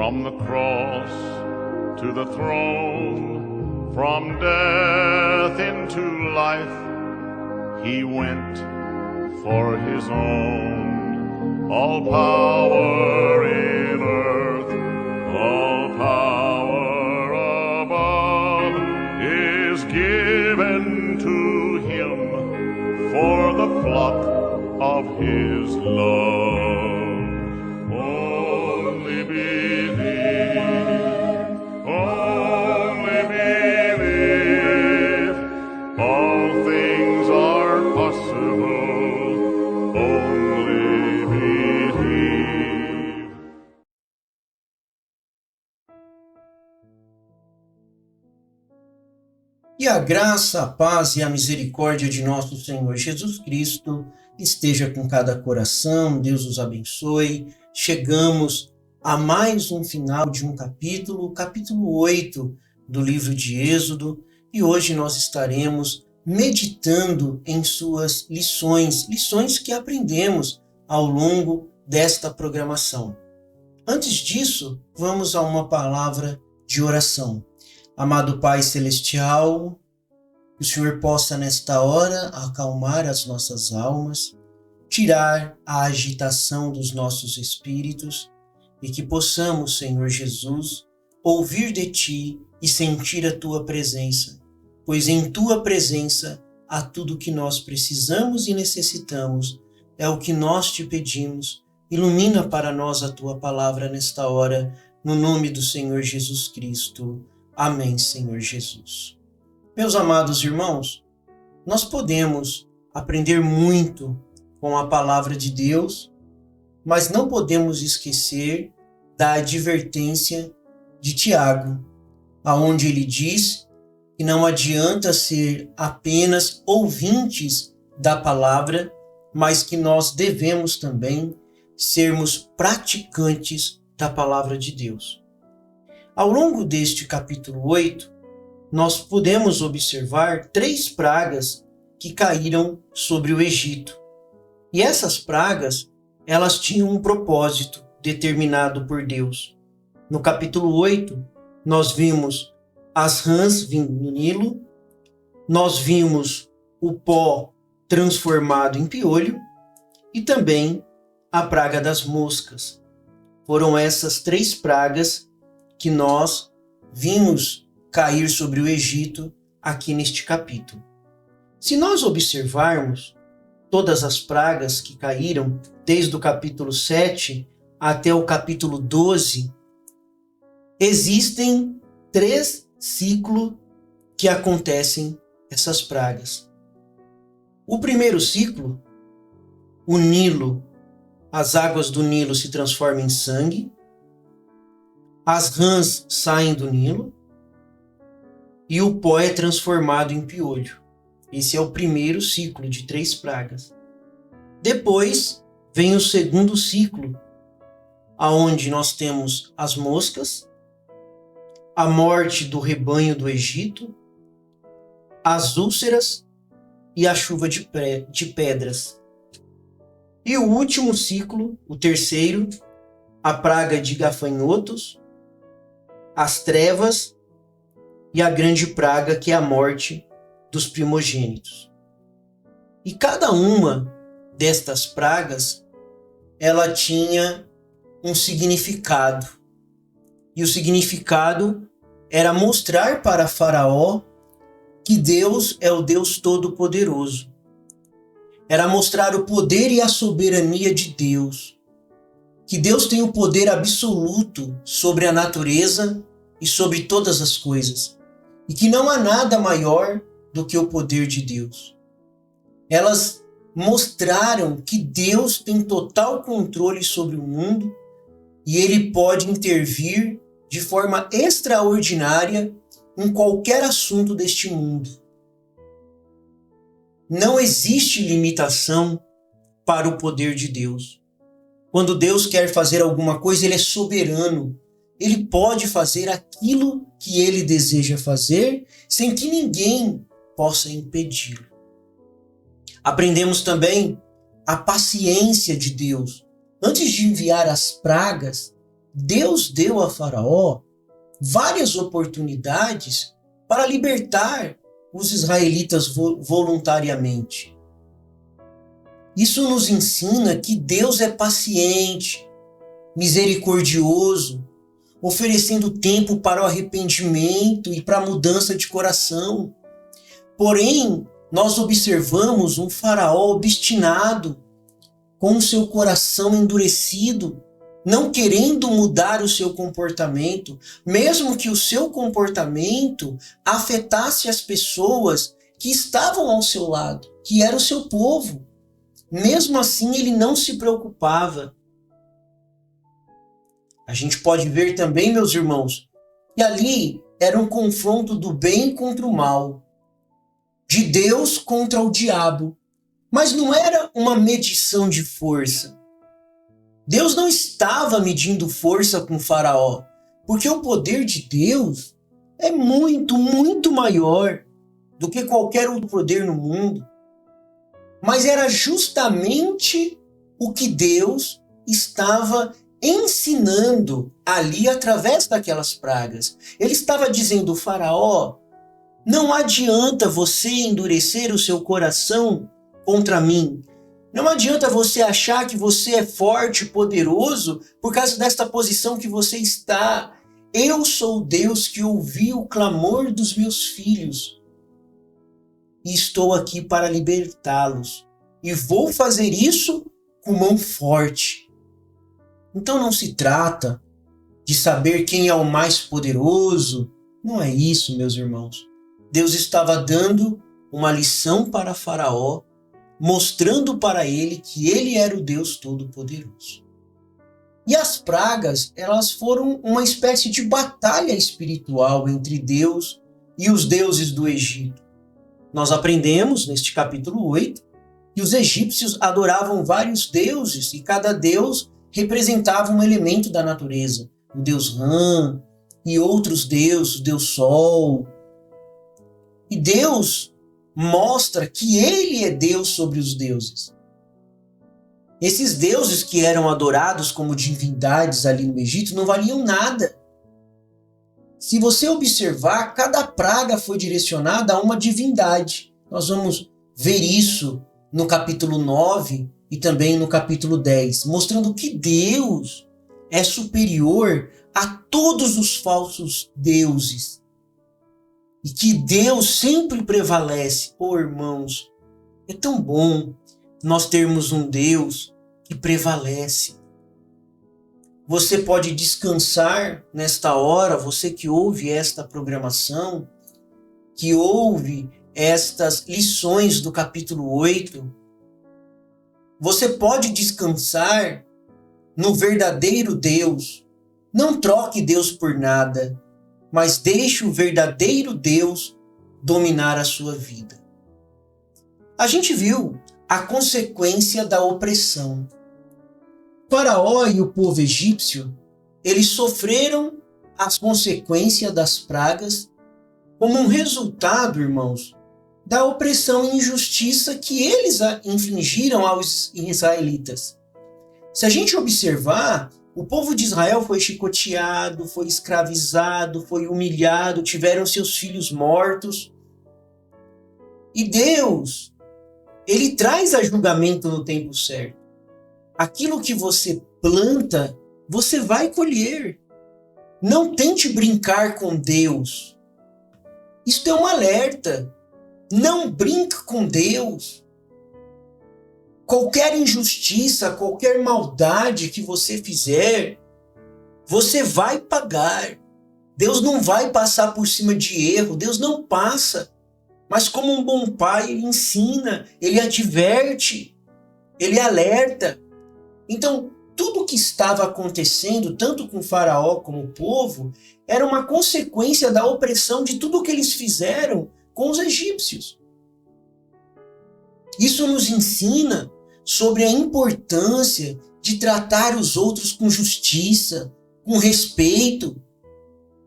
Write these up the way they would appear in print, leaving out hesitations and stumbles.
From the cross to the throne, from death into life, he went for his own. All power in earth, all power above is given to him for the flock of his love. Only believe, all things are possible. Only believe. E a graça, a paz e a misericórdia de nosso Senhor Jesus Cristo esteja com cada coração. Deus os abençoe. Chegamos a mais um final de um capítulo, o capítulo 8 do livro de Êxodo, e hoje nós estaremos meditando em suas lições que aprendemos ao longo desta programação. Antes disso, vamos a uma palavra de oração. Amado Pai Celestial, que o Senhor possa nesta hora acalmar as nossas almas, tirar a agitação dos nossos espíritos e que possamos, Senhor Jesus, ouvir de Ti e sentir a Tua presença, pois em Tua presença há tudo o que nós precisamos e necessitamos. É o que nós Te pedimos. Ilumina para nós a Tua palavra nesta hora, no nome do Senhor Jesus Cristo. Amém, Senhor Jesus. Meus amados irmãos, nós podemos aprender muito com a palavra de Deus, mas não podemos esquecer da advertência de Tiago, aonde ele diz que não adianta ser apenas ouvintes da palavra, mas que nós devemos também sermos praticantes da palavra de Deus. Ao longo deste capítulo 8, nós podemos observar 3 pragas que caíram sobre o Egito. E essas pragas, elas tinham um propósito determinado por Deus. No capítulo 8, nós vimos as rãs vindo no Nilo, nós vimos o pó transformado em piolho e também a praga das moscas. Foram essas 3 pragas que nós vimos cair sobre o Egito aqui neste capítulo. Se nós observarmos todas as pragas que caíram, desde o capítulo 7 até o capítulo 12, existem 3 ciclos que acontecem essas pragas. O primeiro ciclo, o Nilo, as águas do Nilo se transformam em sangue, as rãs saem do Nilo e o pó é transformado em piolho. Esse é o primeiro ciclo de 3 pragas. Depois vem o segundo ciclo, aonde nós temos as moscas, a morte do rebanho do Egito, as úlceras e a chuva de pedras. E o último ciclo, o terceiro, a praga de gafanhotos, as trevas e a grande praga que é a morte dos primogênitos. E cada uma destas pragas, ela tinha um significado. E o significado era mostrar para Faraó que Deus é o Deus Todo-Poderoso. Era mostrar o poder e a soberania de Deus. Que Deus tem o poder absoluto sobre a natureza e sobre todas as coisas. E que não há nada maior do que o poder de Deus. Elas mostraram que Deus tem total controle sobre o mundo e Ele pode intervir de forma extraordinária em qualquer assunto deste mundo. Não existe limitação para o poder de Deus. Quando Deus quer fazer alguma coisa, Ele é soberano. Ele pode fazer aquilo que Ele deseja fazer sem que ninguém possa impedi-lo. Aprendemos também a paciência de Deus. Antes de enviar as pragas, Deus deu a Faraó várias oportunidades para libertar os israelitas voluntariamente. Isso nos ensina que Deus é paciente, misericordioso, oferecendo tempo para o arrependimento e para a mudança de coração. Porém, nós observamos um Faraó obstinado, com o seu coração endurecido, não querendo mudar o seu comportamento, mesmo que o seu comportamento afetasse as pessoas que estavam ao seu lado, que era o seu povo. Mesmo assim, ele não se preocupava. A gente pode ver também, meus irmãos, que ali era um confronto do bem contra o mal, de Deus contra o diabo. Mas não era uma medição de força. Deus não estava medindo força com Faraó, porque o poder de Deus é muito, muito maior do que qualquer outro poder no mundo. Mas era justamente o que Deus estava ensinando ali através daquelas pragas. Ele estava dizendo: Faraó, não adianta você endurecer o seu coração contra mim. Não adianta você achar que você é forte e poderoso por causa desta posição que você está. Eu sou Deus que ouvi o clamor dos meus filhos e estou aqui para libertá-los. E vou fazer isso com mão forte. Então não se trata de saber quem é o mais poderoso. Não é isso, meus irmãos. Deus estava dando uma lição para Faraó, mostrando para ele que ele era o Deus Todo-Poderoso. E as pragas, elas foram uma espécie de batalha espiritual entre Deus e os deuses do Egito. Nós aprendemos, neste capítulo 8, que os egípcios adoravam vários deuses e cada deus representava um elemento da natureza. O deus Rã e outros deuses, o deus Sol. E Deus mostra que ele é Deus sobre os deuses. Esses deuses que eram adorados como divindades ali no Egito não valiam nada. Se você observar, cada praga foi direcionada a uma divindade. Nós vamos ver isso no capítulo 9 e também no capítulo 10, mostrando que Deus é superior a todos os falsos deuses. E que Deus sempre prevalece. Irmãos, é tão bom nós termos um Deus que prevalece. Você pode descansar nesta hora, você que ouve esta programação, que ouve estas lições do capítulo 8, você pode descansar no verdadeiro Deus. Não troque Deus por nada, mas deixe o verdadeiro Deus dominar a sua vida. A gente viu a consequência da opressão. Faraó e o povo egípcio, eles sofreram as consequências das pragas como um resultado, irmãos, da opressão e injustiça que eles infligiram aos israelitas. Se a gente observar, o povo de Israel foi chicoteado, foi escravizado, foi humilhado, tiveram seus filhos mortos. E Deus, ele traz a julgamento no tempo certo. Aquilo que você planta, você vai colher. Não tente brincar com Deus. Isto é um alerta. Não brinque com Deus. Qualquer injustiça, qualquer maldade que você fizer, você vai pagar. Deus não vai passar por cima de erro. Deus não passa. Mas como um bom pai, ele ensina, ele adverte, ele alerta. Então, tudo o que estava acontecendo, tanto com Faraó como o povo, era uma consequência da opressão de tudo o que eles fizeram com os egípcios. Isso nos ensina sobre a importância de tratar os outros com justiça, com respeito,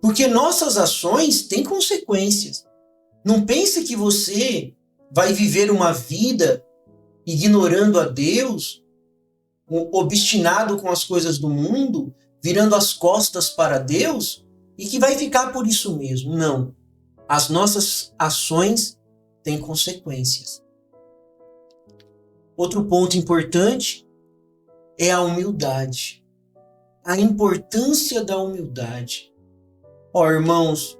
porque nossas ações têm consequências. Não pense que você vai viver uma vida ignorando a Deus, obstinado com as coisas do mundo, virando as costas para Deus e que vai ficar por isso mesmo. Não. As nossas ações têm consequências. Outro ponto importante é a humildade. A importância da humildade. Ó, irmãos,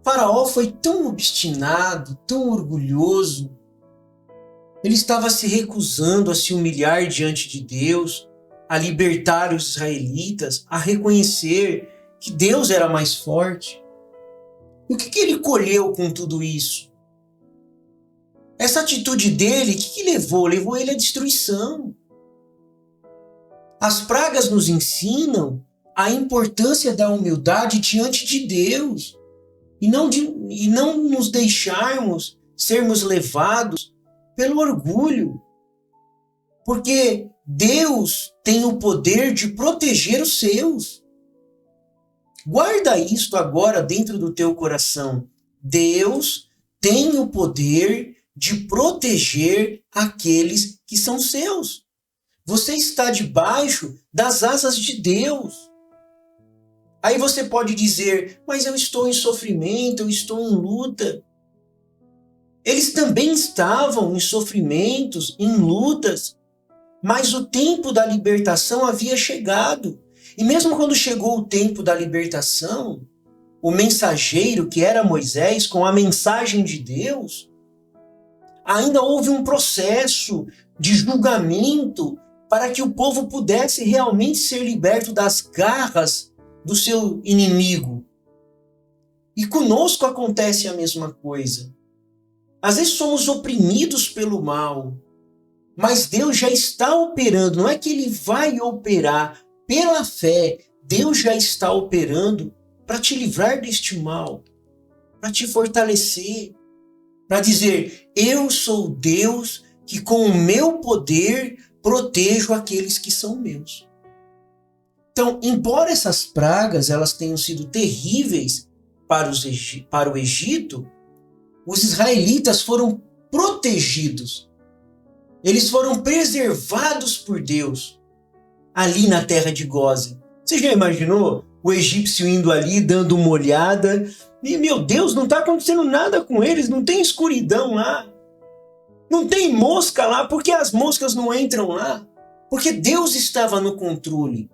Faraó foi tão obstinado, tão orgulhoso. Ele estava se recusando a se humilhar diante de Deus, a libertar os israelitas, a reconhecer que Deus era mais forte. E o que ele colheu com tudo isso? Essa atitude dele, o que levou? Levou ele à destruição. As pragas nos ensinam a importância da humildade diante de Deus e não nos deixarmos sermos levados pelo orgulho, porque Deus tem o poder de proteger os seus. Guarda isto agora dentro do teu coração. Deus tem o poder de proteger aqueles que são seus. Você está debaixo das asas de Deus. Aí você pode dizer, mas eu estou em sofrimento, eu estou em luta. Eles também estavam em sofrimentos, em lutas, mas o tempo da libertação havia chegado. E mesmo quando chegou o tempo da libertação, o mensageiro, que era Moisés, com a mensagem de Deus, ainda houve um processo de julgamento para que o povo pudesse realmente ser liberto das garras do seu inimigo. E conosco acontece a mesma coisa. Às vezes somos oprimidos pelo mal, mas Deus já está operando. Não é que Ele vai operar pela fé. Deus já está operando para te livrar deste mal, para te fortalecer, para dizer, eu sou Deus que com o meu poder protejo aqueles que são meus. Então, embora essas pragas elas tenham sido terríveis para o Egito, os israelitas foram protegidos. Eles foram preservados por Deus ali na terra de Gósen. Você já imaginou o egípcio indo ali, dando uma olhada? E, meu Deus, não está acontecendo nada com eles, não tem escuridão lá. Não tem mosca lá, porque as moscas não entram lá? Porque Deus estava no controle.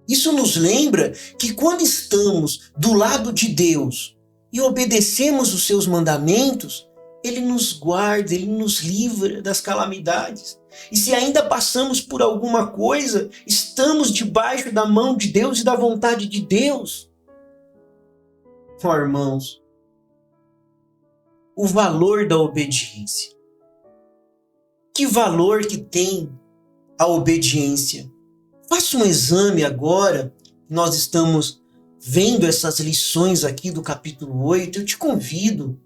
Isso nos lembra que quando estamos do lado de Deus e obedecemos os seus mandamentos, Ele nos guarda, Ele nos livra das calamidades. E se ainda passamos por alguma coisa, estamos debaixo da mão de Deus e da vontade de Deus. Oh, irmãos, o valor da obediência. Que valor que tem a obediência? Faça um exame agora. Nós estamos vendo essas lições aqui do capítulo 8. Eu te convido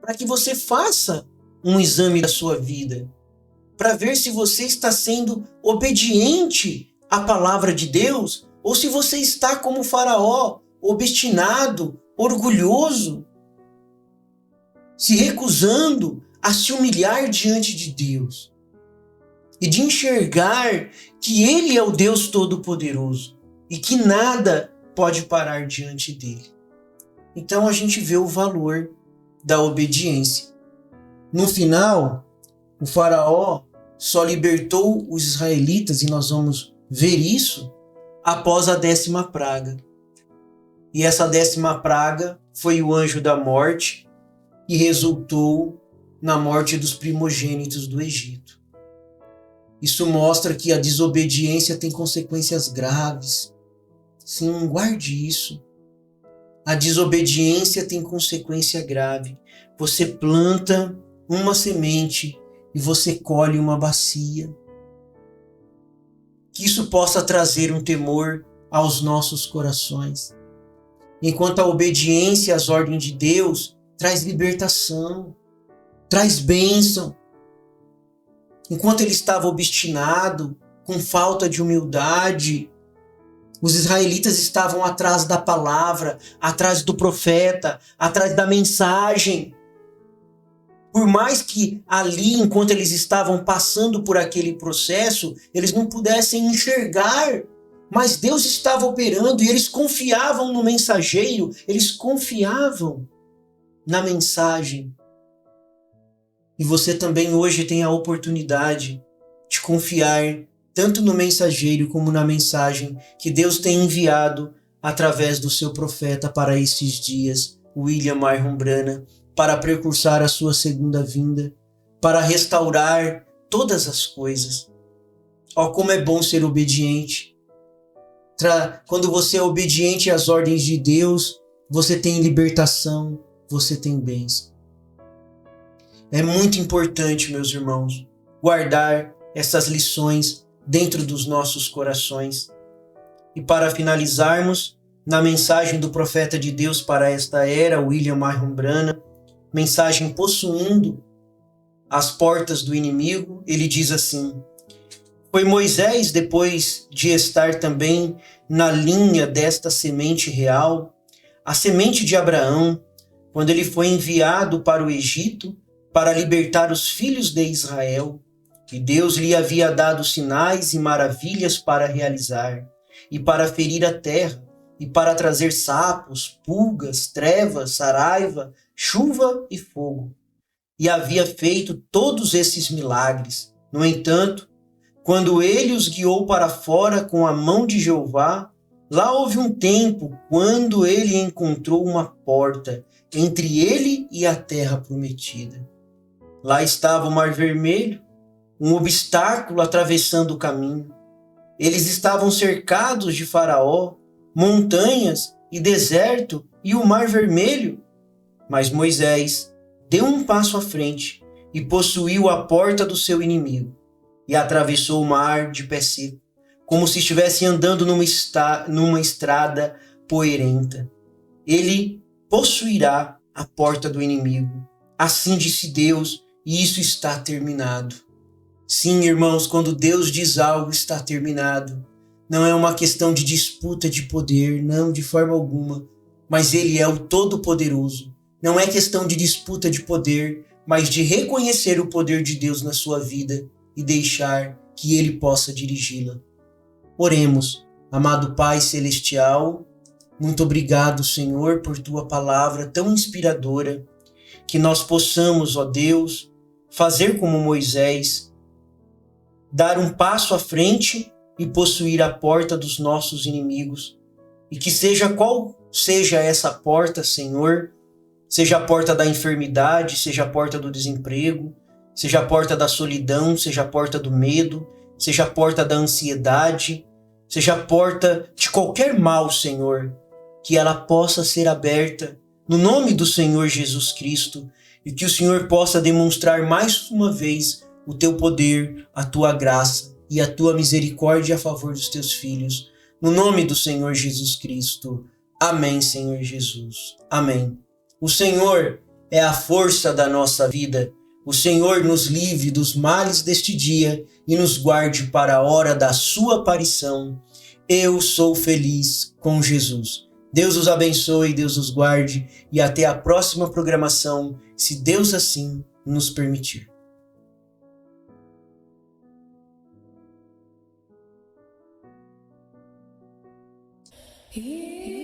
para que você faça um exame da sua vida, para ver se você está sendo obediente à palavra de Deus ou se você está como Faraó, obstinado, orgulhoso, se recusando a se humilhar diante de Deus e de enxergar que Ele é o Deus Todo-Poderoso e que nada pode parar diante dele. Então a gente vê o valor da obediência. No final, o Faraó só libertou os israelitas, e nós vamos ver isso, após a 10ª praga. E essa 10ª praga foi o anjo da morte, que resultou na morte dos primogênitos do Egito. Isso mostra que a desobediência tem consequências graves. Sim, guarde isso. A desobediência tem consequência grave. Você planta uma semente e você colhe uma bacia. Que isso possa trazer um temor aos nossos corações. Enquanto a obediência às ordens de Deus traz libertação, traz bênção. Enquanto ele estava obstinado, com falta de humildade, os israelitas estavam atrás da palavra, atrás do profeta, atrás da mensagem. Por mais que ali, enquanto eles estavam passando por aquele processo, eles não pudessem enxergar Mas Deus estava operando e eles confiavam no mensageiro, eles confiavam na mensagem. E você também hoje tem a oportunidade de confiar tanto no mensageiro como na mensagem que Deus tem enviado através do seu profeta para estes dias, William Marron Branham, para precursar a sua segunda vinda, para restaurar todas as coisas. Ó, como é bom ser obediente. Quando você é obediente às ordens de Deus, você tem libertação, você tem bênção. É muito importante, meus irmãos, guardar essas lições dentro dos nossos corações. E para finalizarmos, na mensagem do profeta de Deus para esta era, William Marron Branham, mensagem possuindo as portas do inimigo, ele diz assim: foi Moisés, depois de estar também na linha desta semente real, a semente de Abraão, quando ele foi enviado para o Egito para libertar os filhos de Israel, e Deus lhe havia dado sinais e maravilhas para realizar, e para ferir a terra, e para trazer sapos, pulgas, trevas, saraiva, chuva e fogo. E havia feito todos esses milagres. No entanto, quando ele os guiou para fora com a mão de Jeová, lá houve um tempo quando ele encontrou uma porta entre ele e a terra prometida. Lá estava o Mar Vermelho, um obstáculo atravessando o caminho. Eles estavam cercados de Faraó, montanhas e deserto e o Mar Vermelho. Mas Moisés deu um passo à frente e possuiu a porta do seu inimigo e atravessou o mar de pé seco, como se estivesse andando numa estrada poeirenta. Ele possuirá a porta do inimigo. Assim disse Deus, e isso está terminado. Sim, irmãos, quando Deus diz algo, está terminado. Não é uma questão de disputa de poder, não, de forma alguma. Mas Ele é o Todo-Poderoso. Não é questão de disputa de poder, mas de reconhecer o poder de Deus na sua vida e deixar que Ele possa dirigi-la. Oremos. Amado Pai Celestial, muito obrigado, Senhor, por Tua palavra tão inspiradora, que nós possamos, ó Deus, fazer como Moisés, dar um passo à frente e possuir a porta dos nossos inimigos. E que seja qual seja essa porta, Senhor, seja a porta da enfermidade, seja a porta do desemprego, seja a porta da solidão, seja a porta do medo, seja a porta da ansiedade, seja a porta de qualquer mal, Senhor, que ela possa ser aberta no nome do Senhor Jesus Cristo e que o Senhor possa demonstrar mais uma vez o teu poder, a tua graça e a tua misericórdia a favor dos teus filhos. No nome do Senhor Jesus Cristo. Amém, Senhor Jesus. Amém. O Senhor é a força da nossa vida. O Senhor nos livre dos males deste dia e nos guarde para a hora da sua aparição. Eu sou feliz com Jesus. Deus os abençoe, Deus os guarde e até a próxima programação, se Deus assim nos permitir. Yeah.